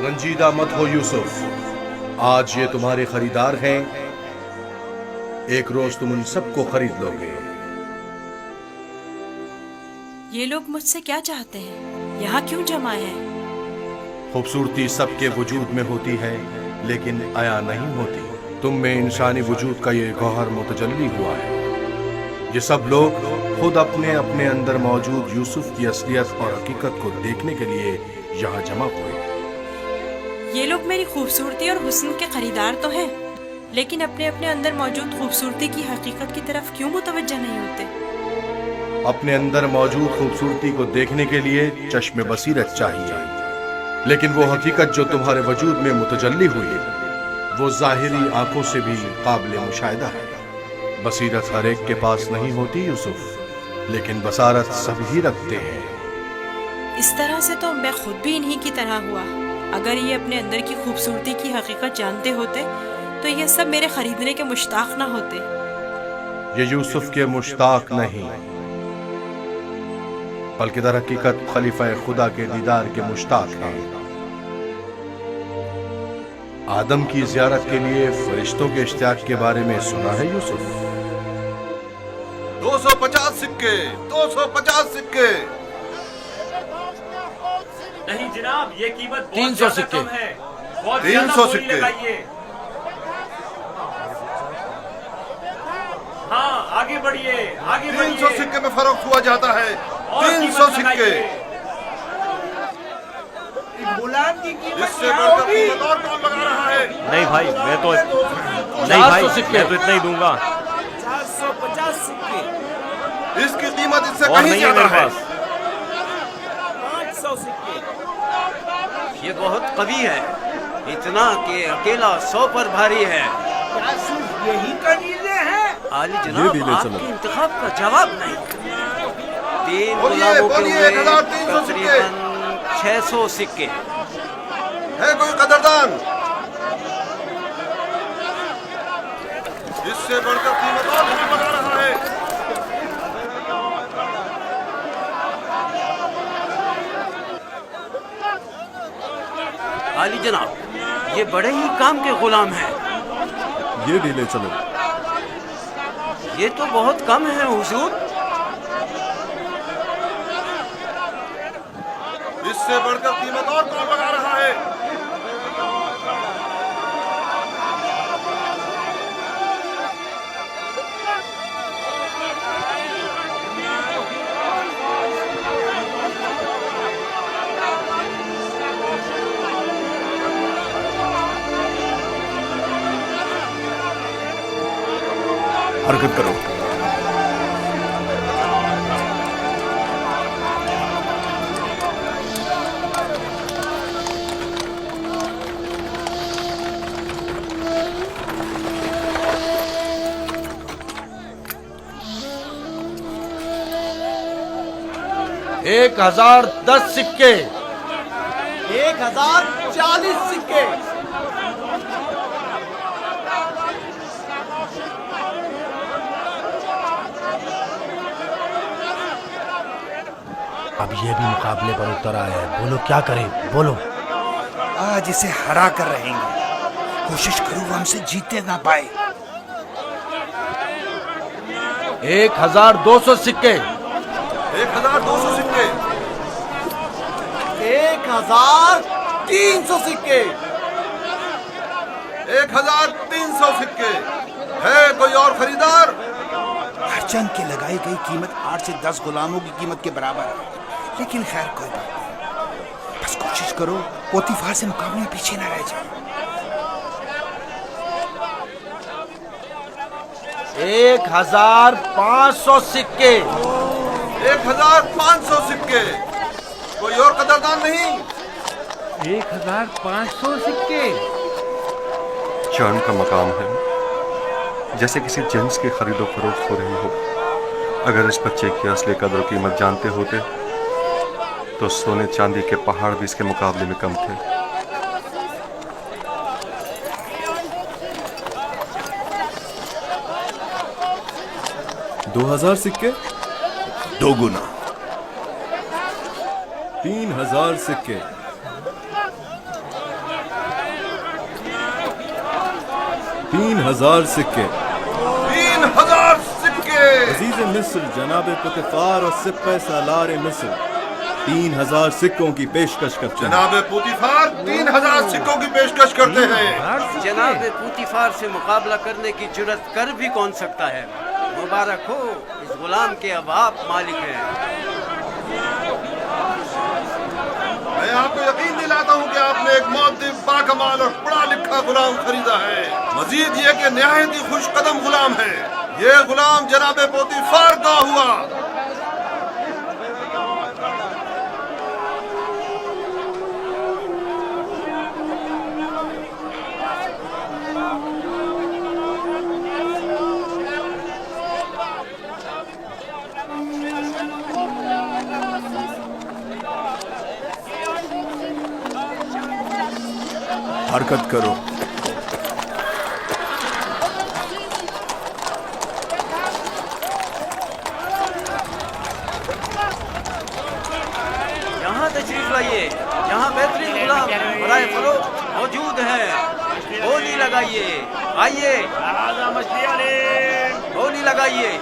رنجیدہ مت ہو یوسف، آج یہ تمہارے خریدار ہیں، ایک روز تم ان سب کو خرید لو گے۔ یہ لوگ مجھ سے کیا چاہتے ہیں؟ یہاں کیوں جمع ہیں؟ خوبصورتی سب کے وجود میں ہوتی ہے لیکن عیاں نہیں ہوتی۔ تم میں انسانی وجود کا یہ گوہر متجلی ہوا ہے۔ یہ سب لوگ خود اپنے اپنے اندر موجود یوسف کی اصلیت اور حقیقت کو دیکھنے کے لیے یہاں جمع ہوئے۔ یہ لوگ میری خوبصورتی اور حسن کے خریدار تو ہیں، لیکن اپنے اپنے اندر موجود خوبصورتی کی حقیقت کی طرف کیوں متوجہ نہیں ہوتے؟ اپنے اندر موجود خوبصورتی کو دیکھنے کے لیے چشم بصیرت چاہیے، لیکن وہ حقیقت جو تمہارے وجود میں متجلی ہوئی وہ ظاہری آنکھوں سے بھی قابل مشاہدہ ہے۔ بصیرت ہر ایک کے پاس نہیں ہوتی یوسف، لیکن بصارت سب ہی رکھتے ہیں۔ اس طرح سے تو میں خود بھی انہی کی طرح ہوا۔ اگر یہ اپنے اندر کی خوبصورتی کی حقیقت جانتے ہوتے تو یہ سب میرے خریدنے کے مشتاق نہ ہوتے۔ یہ یوسف کے مشتاق نہیں بلکہ در حقیقت خلیفہ خدا کے دیدار کے مشتاق ہیں۔ آدم کی زیارت کے لیے فرشتوں کے اشتیاق کے بارے میں سنا ہے یوسف؟ 250 سکے، 250 سکے۔ نہیں جناب، یہ قیمت 300 سکے ہے، بہت 300 سکے۔ ہاں آگے بڑھیے، آگے 300 سکے میں فروخت ہوا جاتا ہے، 300 سکے۔ اس سے بڑھ کر قیمت اور کون لگا رہا ہے؟ نہیں بھائی، میں تو اتنا ہی دوں گا۔ 450 سکے، اس کی قیمت اس سے اور کہیں نہیں ہے زیادہ میرے ہے۔ پاس۔ 500 سکے۔ یہ بہت قوی ہے، اتنا کہ اکیلا 100 پر بھاری ہے۔ کیا صرف یہی کنیزیں ہیں؟ عالی جناب، آپ کے انتخاب کا جواب نہیں۔ 3 بولیے، غلاموں کے بولیے، ہوئے 1300 سکے۔ تقریباً 600 سکے۔ ہے کوئی قدردان؟ اس سے بڑھ کر قیمت اور کون لگا رہا ہے؟ عالی جناب، یہ بڑے ہی کام کے غلام ہیں۔ یہ بھی لے چلو۔ یہ تو بہت کم ہے حضور۔ اس سے بڑھ کر قیمت اور کون لگا رہا ہے؟ حرکت کرو۔ ایک 1010 سکے، 1040 سکے۔ اب یہ بھی مقابلے پر اتر آیا ہے، بولو کیا کریں، بولو۔ آج اسے ہرا کر رہیں گے، کوشش کرو وہ ہم سے جیتے نہ پائے۔ 1200 سکے، 1200 سکے۔ 1300 سکے۔ 1300 سکے۔ ہے کوئی اور خریدار؟ ہر چند کی لگائی گئی قیمت 8 سے 10 غلاموں کی قیمت کے برابر ہے، لیکن خیر کوئی بات نہیں، بس کوشش کرو پوتیفار سے مقابلے میں پیچھے نہ رہ جائے۔ 1500 سکے، 1500 سکے۔ کوئی اور قدردان نہیں؟ 1500 سکے۔ جان کا مقام ہے، جیسے کسی جنس کی خرید و فروخت ہو رہی ہو۔ اگر اس بچے کی اصلی قدر و قیمت جانتے ہوتے تو سونے چاندی کے پہاڑ بھی اس کے مقابلے میں کم تھے۔ 1500 2000 सिक्के, 2 गुना। 3000 सिक्के, 3000 सिक्के, 3000 सिक्के। अजीज मिस्र जनाब पुतिफार और सिप्पे सालार मिस्र 3000 सिक्कों की पेशकश करते हैं। जनाब पुतिफार 3000 सिक्कों की पेशकश करते हैं। जनाब पूतीफार से मुकाबला करने की जुर्रत कर भी कौन सकता है? मुबारक हो, इस गुलाम के अब आप मालिक हैं। मैं आपको यकीन दिलाता हूँ कि आपने एक मुअद्दिब, बाकमाल और पढ़ा लिखा गुलाम खरीदा है। मजीद ये कि निहायत ही खुश कदम गुलाम है। ये गुलाम जनाब पुतिफार का हुआ। हरकत करो। यहाँ तशरीफ लाइए, यहाँ बेहतरीन गुलाम बराए फरोख्त मौजूद है। बोली लगाइए, आइए बोली लगाइए।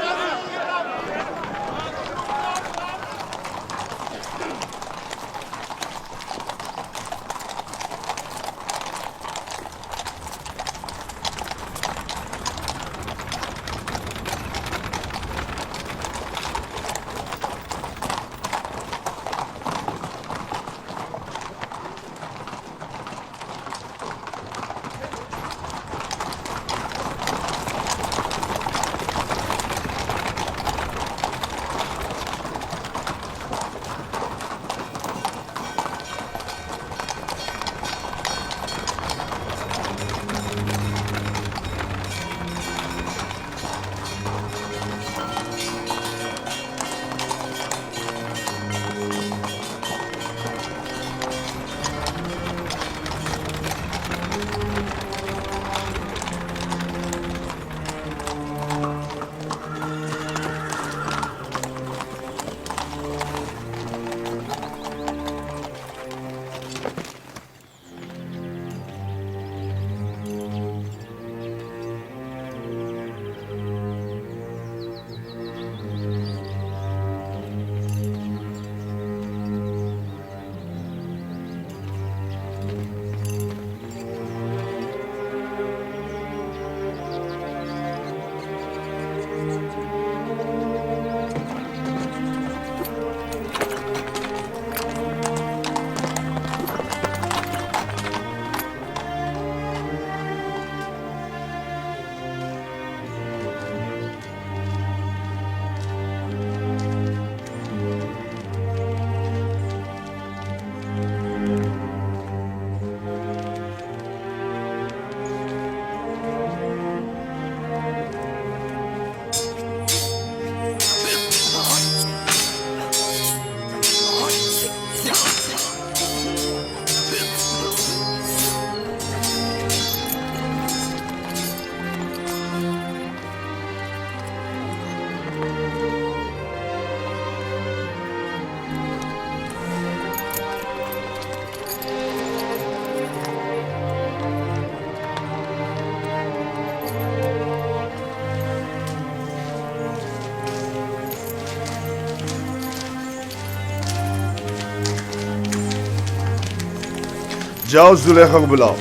जाओ जुलेखा को बुलाओ।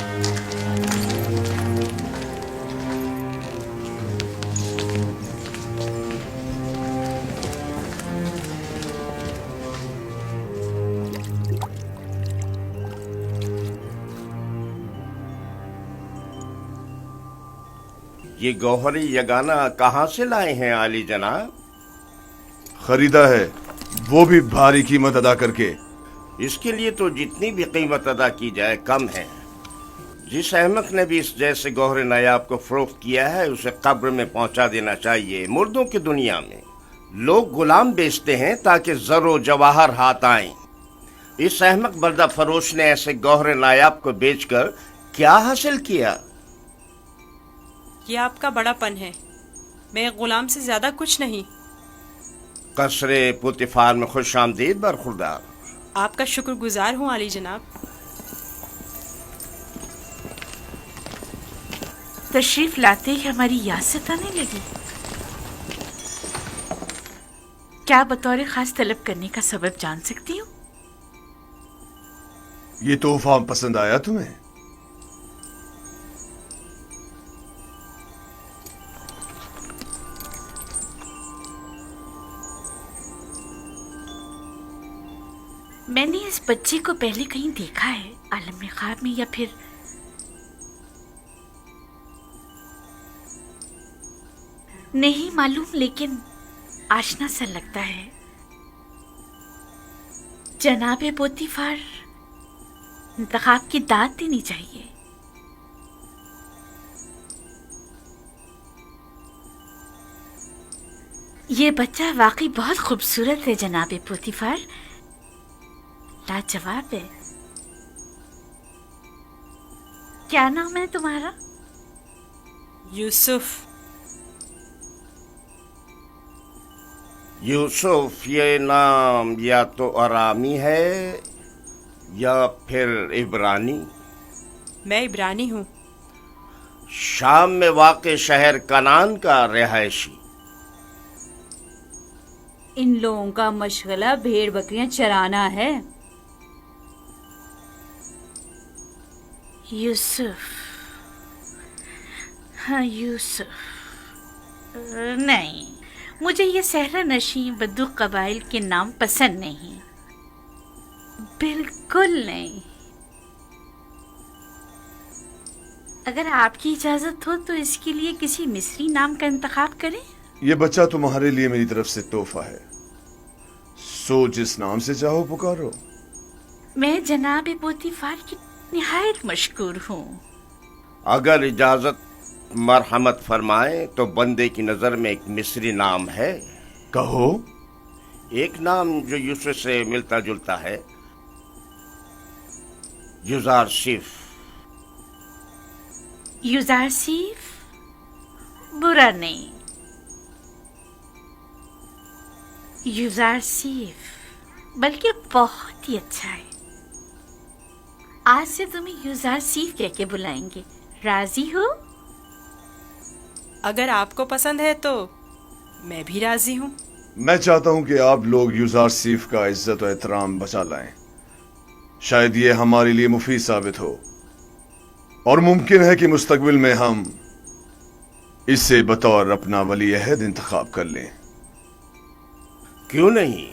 ये गौहरी यगाना कहाँ से लाए हैं आली जनाब? खरीदा है, वो भी भारी कीमत अदा करके। इसके लिए तो जितनी भी कीमत अदा की जाए कम है। जिस अहमक ने भी इस जैसे गौहर नायाब को फरोख्त किया है उसे कब्र में पहुंचा देना चाहिए। मुर्दों की दुनिया में लोग गुलाम बेचते हैं ताकि जरो जवाहर हाथ आए। इस अहमक बर्दा फरोश ने ऐसे गौहर नायाब को बेचकर क्या हासिल किया? ये आपका बड़ापन है। मैं एक गुलाम से ज्यादा कुछ नहीं। कसरे पुतिफार में खुश आमदीद बरखुरदार। आपका शुक्रगुजार हूँ आली जनाब। तशरीफ लाते ही हमारी यासत आने लगी। क्या बतौर खास तलब करने का सबब जान सकती हूँ? ये तोहफा पसंद आया तुम्हें? मैंने इस बच्चे को पहले कहीं देखा है, आलम ख्वाब में या फिर नहीं मालूम, लेकिन आशना सा लगता है। जनाबे पोतीफार, इंतखाब की दाद देनी चाहिए। ये बच्चा वाकई बहुत खूबसूरत है जनाबे पोतीफार, लाजवाब है। क्या नाम है तुम्हारा? यूसुफ। यूसुफ ये नाम या तो अरामी है या फिर इब्रानी। मैं इब्रानी हूँ। शाम में वाक़े शहर कनान का रिहायशी। इन लोगों का मशगला भेड़ बकरियां चराना है। यूसुफ, हाँ यूसुफ। नहीं, मुझे ये सहरा नशीं बद्दू कबाइल के नाम पसंद नहीं, बिल्कुल नहीं। अगर आपकी इजाजत हो तो इसके लिए किसी मिस्री नाम का इंतखाब करें। ये बच्चा तुम्हारे लिए मेरी तरफ से तोहफा है, सो जिस नाम से चाहो पुकारो। मैं जनाब पोतीफार की निहायत मशकूर हूँ। अगर इजाजत मरहमत फरमाए तो बंदे की नजर में एक मिस्री नाम है। कहो। एक नाम जो यूसुफ से मिलता जुलता है, युजारसिफ। युजारसिफ बुरा नहीं, युजारसिफ बल्कि बहुत ही अच्छा है। आज से तुम्हें युजारसिफ कह के बुलाएंगे, राजी हो? अगर आपको पसंद है तो मैं भी राजी हूँ। मैं चाहता हूं कि आप लोग युजारसिफ का इज्जत और एहतराम बचा लाएं। शायद ये हमारे लिए मुफीद साबित हो, और मुमकिन है कि मुस्तकबिल में हम इसे बतौर अपना वली अहद इंतखाब कर लें। क्यों नहीं,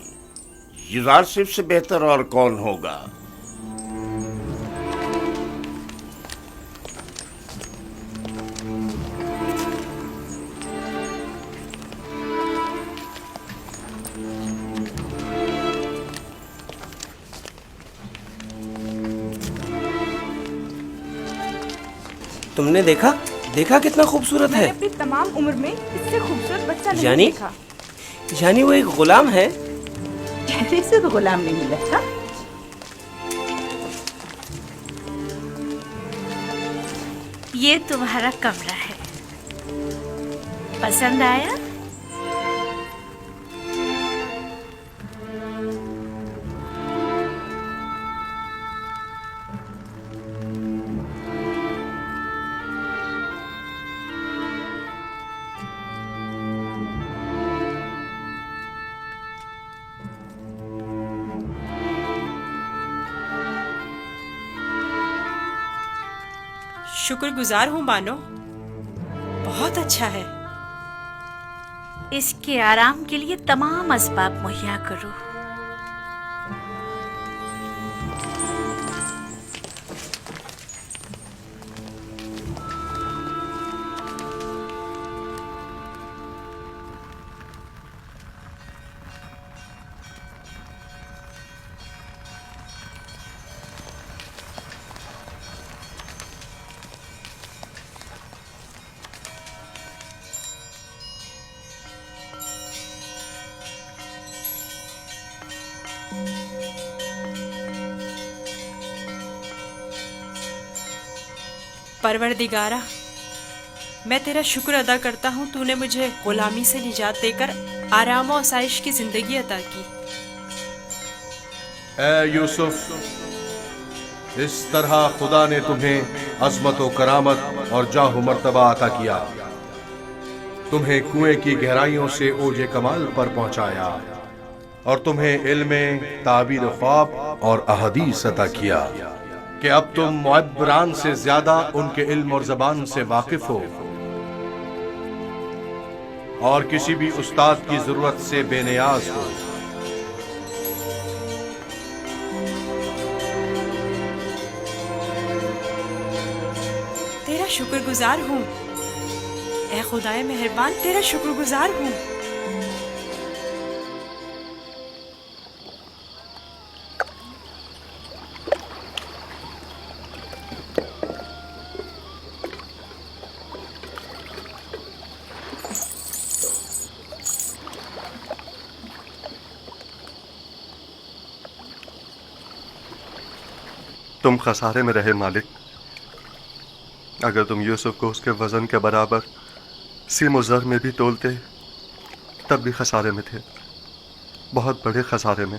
युजारसिफ से बेहतर और कौन होगा। तुमने देखा कितना खूबसूरत है। अपनी तमाम उम्र में इससे खूबसूरत बच्चा नहीं देखा। यानी वो एक गुलाम है। चेहरे से तो गुलाम नहीं लगता। ये तुम्हारा कमरा है, पसंद आया? शुक्रगुजार हूँ बानो, बहुत अच्छा है। इसके आराम के लिए तमाम असबाब मुहैया करो। परवरदिगारा, میں تیرا شکر ادا کرتا ہوں تو نے مجھے غلامی سے نجات دے کر آرام و آسائش کی زندگی عطا کی۔ اے یوسف، اس طرح خدا نے تمہیں عظمت و کرامت اور جاہ و مرتبہ عطا کیا، تمہیں کنویں کی گہرائیوں سے اوج کمال پر پہنچایا، اور تمہیں علم تعبیر خواب اور احادیث عطا کیا کہ اب تم معبران سے زیادہ ان کے علم اور زبان سے واقف ہو، اور کسی بھی استاد کی ضرورت سے بے نیاز ہو۔ تیرا شکر گزار ہوں اے خدائے مہربان، تیرا شکر گزار ہوں۔ تم خسارے میں رہے مالک۔ اگر تم یوسف کو اس کے وزن کے برابر سیم و زر میں بھی تولتے تب بھی خسارے میں تھے، بہت بڑے خسارے میں۔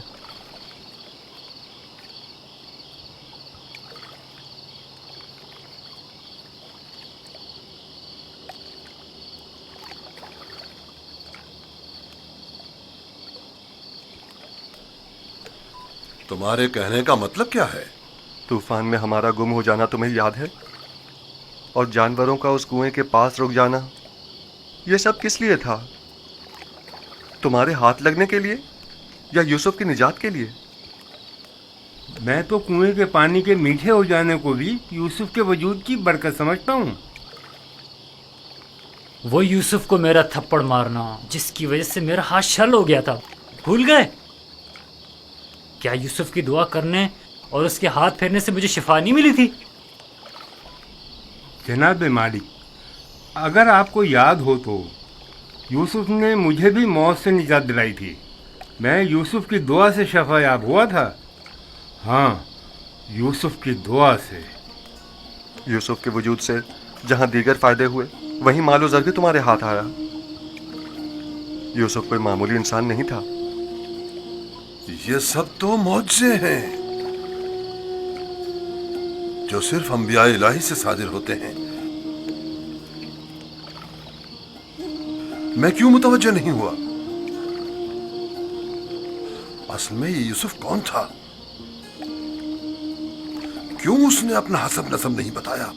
تمہارے کہنے کا مطلب کیا ہے؟ طوفان میں ہمارا گم ہو جانا تمہیں یاد ہے؟ اور جانوروں کا اس کنویں کے پاس رک جانا، یہ سب کس لیے تھا؟ تمہارے ہاتھ لگنے کے لیے یا یوسف کی نجات کے لیے؟ میں تو کنویں کے پانی کے میٹھے ہو جانے کو بھی یوسف کے وجود کی برکت سمجھتا ہوں۔ وہ یوسف کو میرا تھپڑ مارنا جس کی وجہ سے میرا ہاتھ شل ہو گیا تھا، بھول گئے؟ کیا یوسف کی دعا کرنے اور اس کے ہاتھ پھیرنے سے مجھے شفا نہیں ملی تھی؟ جناب مالک، اگر آپ کو یاد ہو تو یوسف نے مجھے بھی موت سے نجات دلائی تھی، میں یوسف کی دعا سے شفا یاب ہوا تھا۔ ہاں، یوسف کی دعا سے۔ یوسف کے وجود سے جہاں دیگر فائدے ہوئے وہیں مال و زر بھی تمہارے ہاتھ آیا۔ یوسف کوئی معمولی انسان نہیں تھا۔ یہ سب تو معجزے ہیں جو صرف انبیاء الہی سے صادر ہوتے ہیں۔ میں کیوں متوجہ نہیں ہوا؟ اصل میں یہ یوسف کون تھا؟ کیوں اس نے اپنا حسب نسب نہیں بتایا؟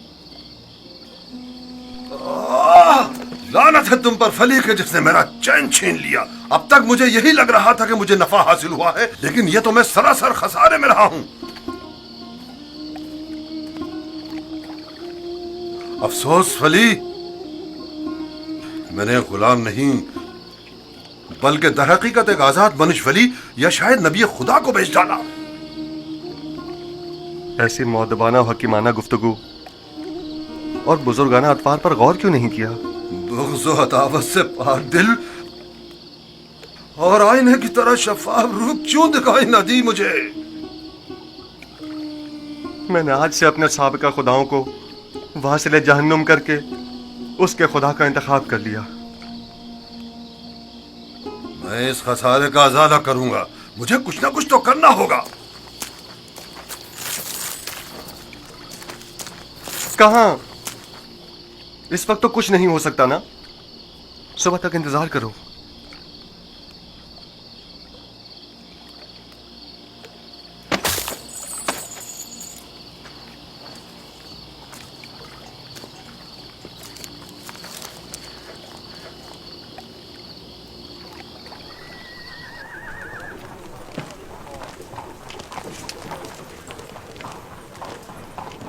لعنت ہے تم پر فلی کے جس نے میرا چین چھین لیا۔ اب تک مجھے یہی لگ رہا تھا کہ مجھے نفع حاصل ہوا ہے، لیکن یہ تو میں سراسر خسارے میں رہا ہوں۔ افسوس فلی، میں نے غلام نہیں بلکہ در حقیقت ایک آزاد منش ولی یا شاید نبی خدا کو بیچ ڈالا۔ ایسی مؤدبانہ و حکیمانہ گفتگو اور بزرگانہ اطوار پر غور کیوں نہیں کیا؟ بغض و عداوت سے پاک دل اور آئینے کی طرح شفاف روح کیوں دکھائی نہ دی مجھے؟ میں نے آج سے اپنے سابقہ خداؤں کو واصل جہنم کر کے اس کے خدا کا انتخاب کر لیا۔ میں اس خسارے کا ازالہ کروں گا، مجھے کچھ نہ کچھ تو کرنا ہوگا۔ کہاں؟ اس وقت تو کچھ نہیں ہو سکتا نا، صبح تک انتظار کرو۔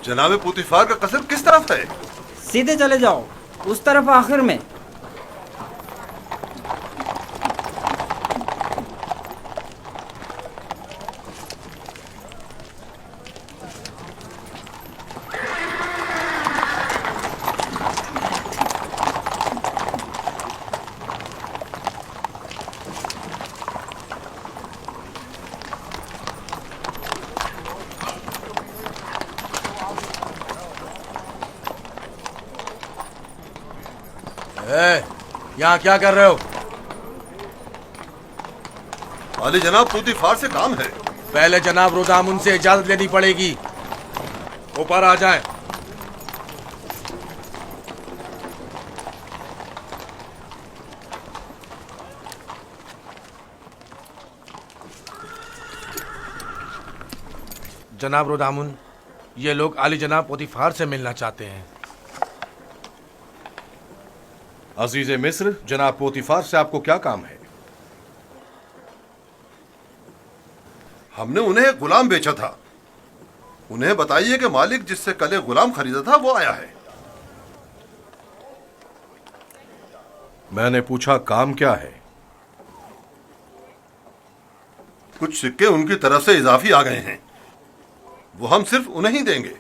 جناب پوتیفار کا قصر کس طرف ہے؟ سیدھے چلے جاؤ، اس طرف آخر میں۔ यहाँ क्या कर रहे हो? वाली जनाब पूतीफार से काम है। पहले जनाब रुदामुन से इजाजत लेनी पड़ेगी। ऊपर आ जाएं। जनाब रुदामुन, ये लोग आली जनाब पोतीफार से मिलना चाहते हैं। अजीज मिस्र, जनाब पोतीफार से आपको क्या काम है? हमने उन्हें एक गुलाम बेचा था। उन्हें बताइए कि मालिक जिससे कल एक गुलाम खरीदा था वो आया है। मैंने पूछा काम क्या है? कुछ सिक्के उनकी तरफ से इजाफी आ गए हैं, वो हम सिर्फ उन्हें ही देंगे।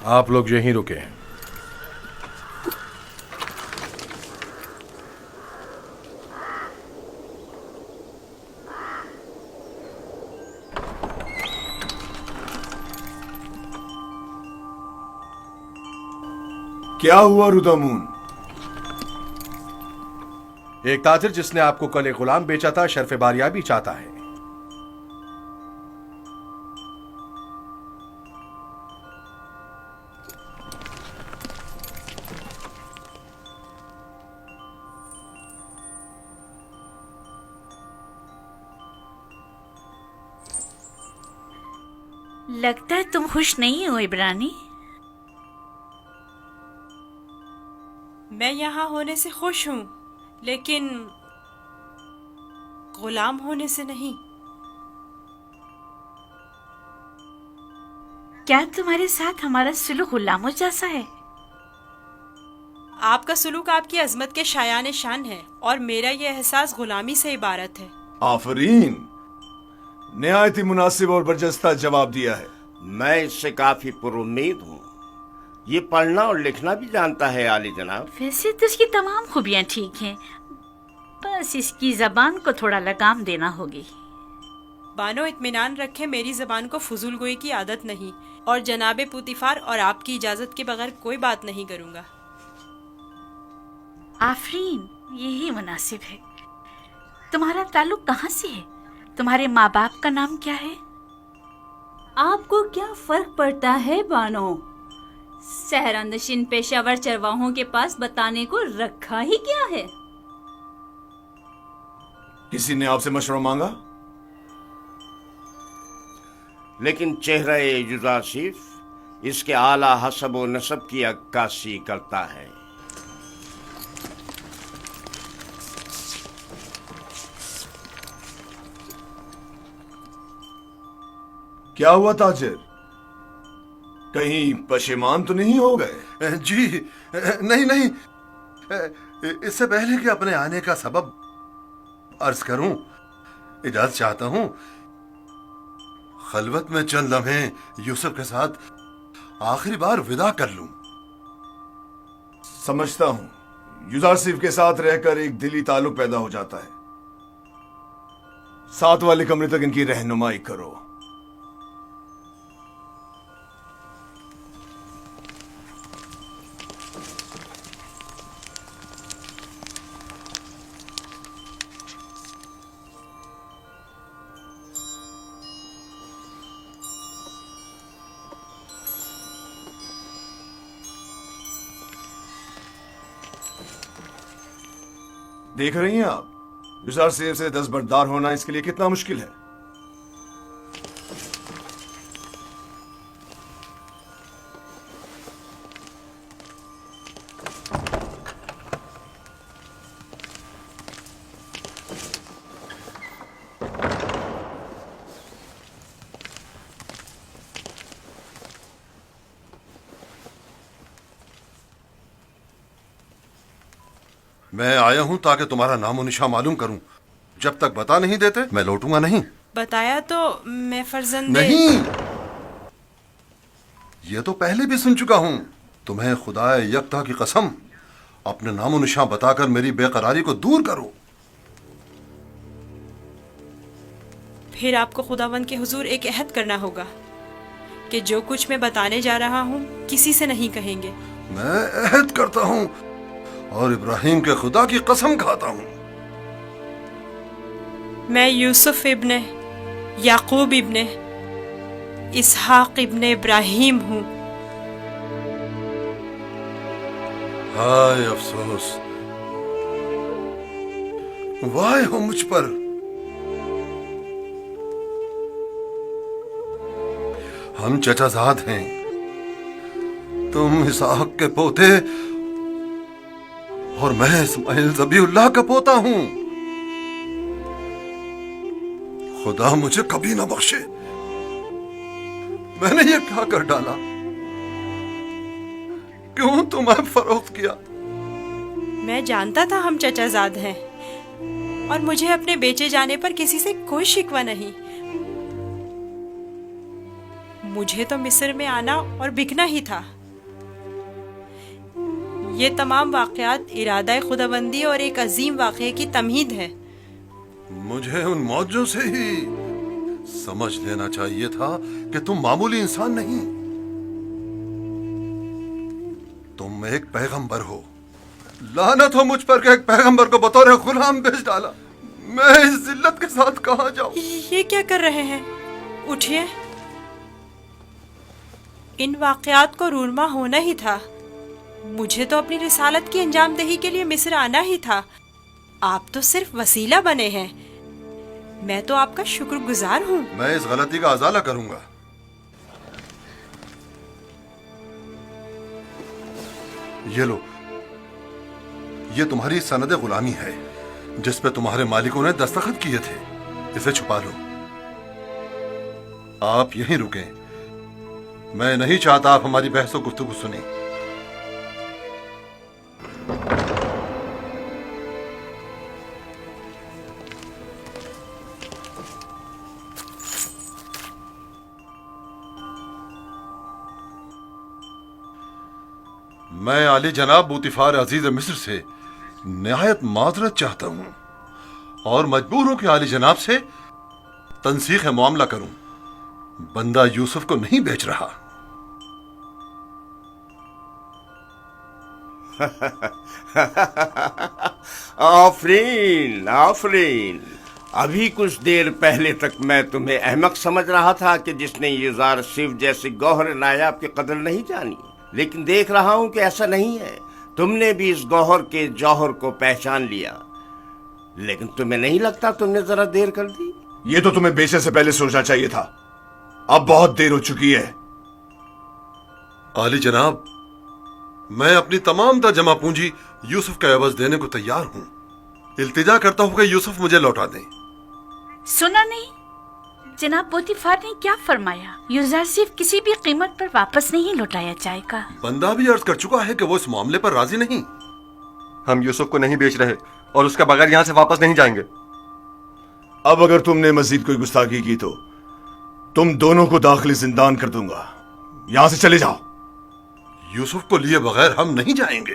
आप लोग यहीं रुके हैं। क्या हुआ रुदामुन? एक ताजिर जिसने आपको कल एक गुलाम बेचा था शर्फ बारियाबी चाहता है। लगता है तुम खुश नहीं हो इब्रानी। मैं यहाँ होने से खुश हूँ, लेकिन गुलाम होने से नहीं। क्या तुम्हारे साथ हमारा सुलूक गुलामों जैसा है? आपका सुलूक आपकी अजमत के शायान शान है और मेरा ये एहसास गुलामी से इबारत है। आफरीन, निहायत ही मुनासिब और बरजस्ता जवाब दिया है। मैं इससे काफी पुरुम्मीद हूँ। ये पढ़ना और लिखना भी जानता है आली जनाब। वैसे तो इसकी तमाम खूबियाँ ठीक हैं, बस इसकी जबान को थोड़ा लगाम देना होगी। बानो इत्मीनान रखे, मेरी जबान को फजूल गोई की आदत नहीं और जनाबे पूतीफार और आपकी इजाजत के बगैर कोई बात नहीं करूँगा। आफरीन, यही मुनासिब है। तुम्हारा ताल्लुक कहाँ से है? तुम्हारे माँ बाप का नाम क्या है? आपको क्या फर्क पड़ता है बानो? सहरानशीन पेशावर चरवाहों के पास बताने को रखा ही क्या है? किसी ने आपसे मशवरा मांगा? लेकिन चेहरा युजासिफ इसके आला हसब व नसब की अक्कासी करता है। क्या हुआ ताजिर? कहीं पशेमान तो नहीं हो गए? जी नहीं नहीं, इससे पहले कि अपने आने का सबब अर्ज करूं, इजाजत चाहता हूं खलवत में चंद लम्हे यूसुफ के साथ आखिरी बार विदा कर लूं। समझता हूं, युजासिफ के साथ रहकर एक दिली ताल्लुक पैदा हो जाता है। साथ वाले कमरे तक इनकी रहनुमाई करो। देख रही हैं आप, युजासिफ से दस्तबरदार होना इसके लिए कितना मुश्किल है। मैं आया हूं ताकि तुम्हारा नामो निशा मालूम करूं। जब तक बता नहीं देते मैं लौटूंगा नहीं। बताया तो मैं फर्जंदे नहीं, ये तो पहले भी सुन चुका हूं। तुम्हें खुदाए यकता की कसम, अपने नामो निशा बताकर मेरी बेकरारी को दूर करो। फिर आपको खुदावंद के हुजूर एक अहद करना होगा کہ جو کچھ میں بتانے جا رہا ہوں کسی سے نہیں کہیں گے. میں عہد کرتا ہوں اور ابراہیم کے خدا کی قسم کھاتا ہوں. میں یوسف ابن یعقوب ابن اسحاق ابن ابراہیم ہوں. ہائے افسوس، وائے ہو مجھ پر. ہم چچا زاد ہیں، تم اسحاق کے پوتے اور میں اسماعیل ذبیح اللہ کا پوتا ہوں. خدا مجھے کبھی نہ بخشے، میں نے یہ کیا کر ڈالا؟ کیوں تمہیں فروخت کیا؟ میں جانتا تھا ہم چچا زاد ہیں اور مجھے اپنے بیچے جانے پر کسی سے کوئی شکوہ نہیں. مجھے تو مصر میں آنا اور بکنا ہی تھا. یہ تمام واقعات ارادہ خداوندی اور ایک عظیم واقعے کی تمہید ہے. مجھے ان موجوں سے ہی سمجھ لینا چاہیے تھا کہ تم معمولی انسان نہیں، تم ایک پیغمبر ہو. لعنت ہو مجھ پر کہ ایک پیغمبر کو بطور غلام بیچ ڈالا. میں اس ذلت کے ساتھ کہاں جاؤں؟ یہ کیا کر رہے ہیں؟ اٹھیے. ان واقعات کو رونما ہونا ہی تھا. مجھے تو اپنی رسالت کی انجام دہی کے لیے مصر آنا ہی تھا. آپ تو صرف وسیلہ بنے ہیں. میں تو آپ کا شکر گزار ہوں. میں اس غلطی کا ازالہ کروں گا. یہ لو، یہ تمہاری سند غلامی ہے جس پہ تمہارے مالکوں نے دستخط کیے تھے. اسے چھپا لو. آپ یہیں رکیں. میں نہیں چاہتا آپ ہماری بحث و گفتگو سنیں. میں عالی جناب بوتیفار عزیز مصر سے نہایت معذرت چاہتا ہوں اور مجبور ہوں کہ عالی جناب سے تنسیخ معاملہ کروں. بندہ یوسف کو نہیں بیچ رہا. آفرین آفرین. ابھی کچھ دیر پہلے تک میں تمہیں احمق سمجھ رہا تھا کہ جس نے یوزار صرف جیسے گوہر نایاب کی قدر نہیں جانی، لیکن دیکھ رہا ہوں کہ ایسا نہیں ہے. تم نے بھی اس گوہر کے جوہر کو پہچان لیا. لیکن تمہیں نہیں لگتا تم نے ذرا دیر کر دی؟ یہ تو تمہیں بیچنے سے پہلے سوچنا چاہیے تھا. اب بہت دیر ہو چکی ہے. عالی جناب، میں اپنی تمام تر جمع پونجی یوسف کا عوض دینے کو تیار ہوں. التجا کرتا ہوں کہ یوسف مجھے لوٹا دیں. سنا نہیں جناب پوتیفار نے کیا فرمایا؟ یوزرسیف کسی بھی قیمت پر واپس نہیں لوٹایا جائے گا. بندہ بھی عرض کر چکا ہے کہ وہ اس معاملے پر راضی نہیں. ہم یوسف کو نہیں بیچ رہے اور اس کے بغیر یہاں سے واپس نہیں جائیں گے. اب اگر تم نے مزید کوئی گستاخی کی تو تم دونوں کو داخلی زندان کر دوں گا. یہاں سے چلے جاؤ. یوسف کو لیے بغیر ہم نہیں جائیں گے.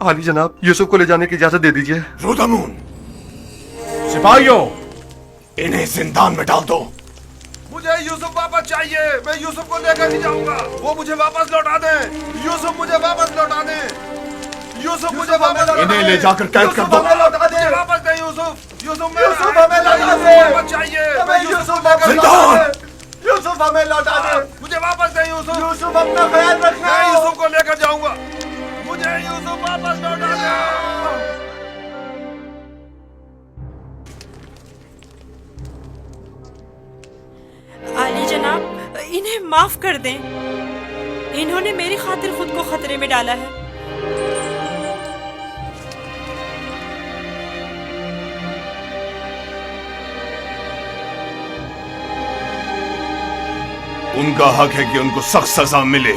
عالی جناب، یوسف کو لے جانے کی اجازت دے دیجیے. رودامون، سپاہیوں، انہیں زندان میں ڈال دو. مجھے یوسف واپس چاہیے. میں یوسف کو لے کر ہی جاؤں گا. وہ مجھے واپس لوٹا دیں. یوسف مجھے واپس لوٹا دیں. یوسف مجھے واپس لوٹا دیں. انہیں لے جا کر قید کر دو. مجھے واپس دیں یوسف. یوسف ہمیں لوٹا دیں. واپس چاہیے. ہمیں یوسف لے کر زندان. یوسف ہمیں لوٹا دیں. مجھے واپس دیں یوسف. یوسف اپنا خیال رکھنا. میں یوسف کو لے کر جاؤں گا. مجھے یوسف واپس لوٹا دیں. عالی جناب، انہیں معاف کر دیں. انہوں نے میری خاطر خود کو خطرے میں ڈالا ہے. ان کا حق ہے کہ ان کو سخت سزا ملے.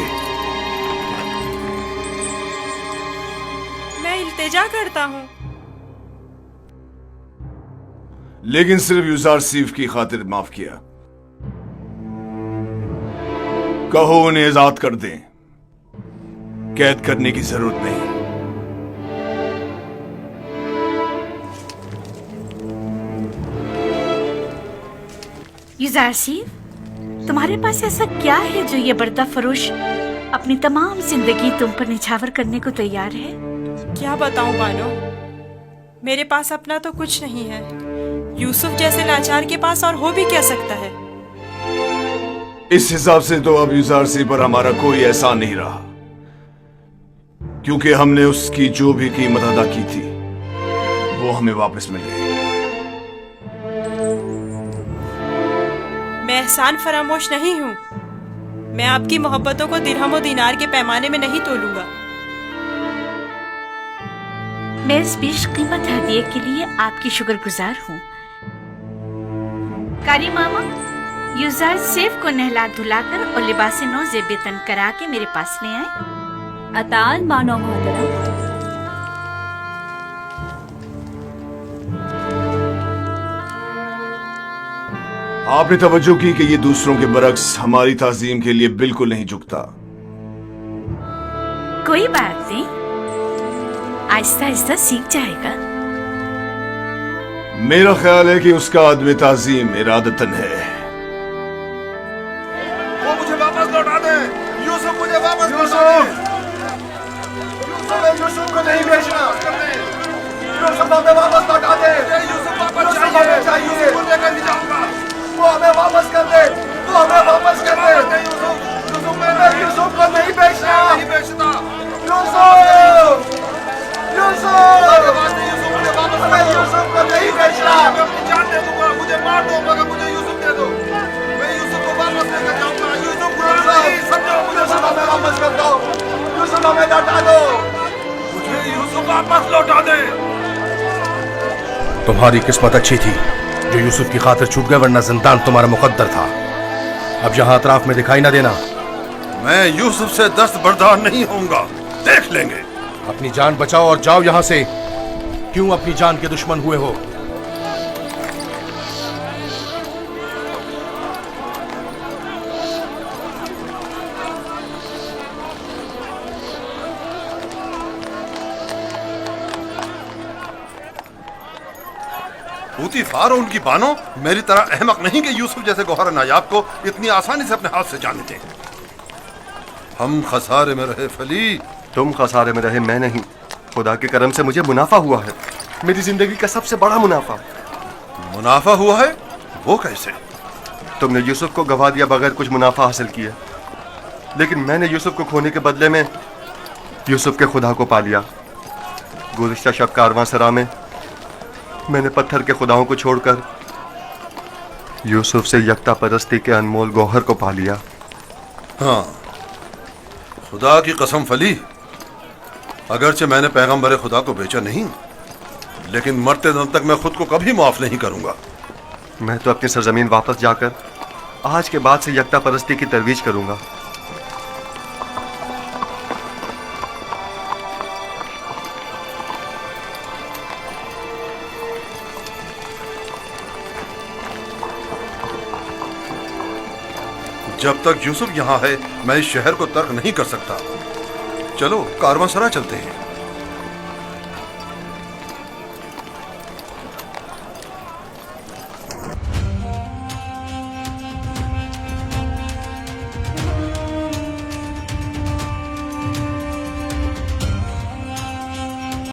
میں التجا کرتا ہوں. لیکن صرف یوزرسیف کی خاطر معاف کیا. کہو انہیں آزاد کر دیں. قید کرنے کی ضرورت نہیں. یوزرسیف، तुम्हारे पास ऐसा क्या है जो ये पर्दा फरोश अपनी तमाम जिंदगी तुम पर निछावर करने को तैयार है? क्या बताऊं बानो, मेरे पास अपना तो कुछ नहीं है। यूसुफ जैसे लाचार के पास और हो भी क्या सकता है? इस हिसाब से तो अब यूजारसी पर हमारा कोई एहसान नहीं रहा, क्योंकि हमने उसकी जो भी कीमत अदा की थी वो हमें वापस मिल गई। मैं एहसान फरामोश नहीं हूँ। मैं आपकी मोहब्बतों को दिरहम और दीनार के पैमाने में नहीं तोलूंगा। मैं इस पेश कीमत हदिये के लिए आपकी शुक्रगुजार हूँ। कारी मामा, यूजार सेफ को नहला धुलाकर और लिबास नौ जेबेतन करा के मेरे पास ले आए। अतान मानो मोहतरम। आपने तवज्जो की कि ये दूसरों के बरक्स हमारी ताजीम के लिए बिल्कुल नहीं झुकता। कोई बात नहीं, आहिस्ता आहिस्ता सीख जाएगा। मेरा ख्याल है कि उसका आदमी ताजीम इरादतन है। वो मुझे वापस लौटा दे। यूसुफ मुझे वापस लौटा दे। यूसुफ को नहीं बेचना। यूसुफ हमें वापस लौटा दे। यूसुफ वापस चाहिए। वो लेकर नहीं जाऊंगा। वो हमें वापस कर दे। वो हमें वापस कर दे। यूसुफ को नहीं बेचना। यूसुफ, हमें यूसुफ को नहीं बेचना। मैं अपनी जान दे दूंगा, मुझे मार दो मगर मुझे यूसुफ दे दो। मैं यूसुफ को वापस लेकर जाऊंगा। यूसुफ नहीं, समझो, मुझे हमें वापस कर दो। यूसुफ हमें लौटा दो। मुझे यूसुफ वापस लौटा दे। तुम्हारी किस्मत अच्छी थी जो यूसुफ की खातिर छूट गए, वरना जिंदान तुम्हारा मुकद्दर था। अब यहाँ अतराफ में दिखाई ना देना। मैं यूसुफ से दस्त बर्दार नहीं होऊंगा, देख लेंगे। अपनी जान बचाओ और जाओ यहाँ से। क्यों अपनी जान के दुश्मन हुए हो? पूतीफार और उनकी बानो मेरी तरह अहमक नहीं कि यूसुफ जैसे गौहर नायाब को इतनी आसानी से अपने हाथ से जाने दें। हम खसारे में रहे फली। तुम खसारे में रहे, मैं नहीं। खुदा के करम से मुझे मुनाफा हुआ है, मेरी जिंदगी का सबसे बड़ा मुनाफा। मुनाफा हुआ है? वो कैसे? तुमने यूसुफ को गवा दिया बगैर कुछ मुनाफा हासिल किया, लेकिन मैंने यूसुफ को खोने के बदले में यूसुफ के खुदा को पा लिया। गुज़िश्ता शब कारवांसरा में मैंने पत्थर के खुदाओं को छोड़कर यूसुफ से यकता परस्ती के अनमोल गौहर को पा लिया। हाँ, खुदा की कसम फली, अगरचे मैंने पैगंबर खुदा को बेचा नहीं, लेकिन मरते दम तक मैं खुद को कभी माफ नहीं करूंगा। मैं तो अपनी सरजमीन वापस जाकर आज के बाद से यकता परस्ती की तरवीज करूंगा। जब तक यूसुफ यहाँ है मैं इस शहर को तर्क नहीं कर सकता। चलो कारवांसरा चलते हैं।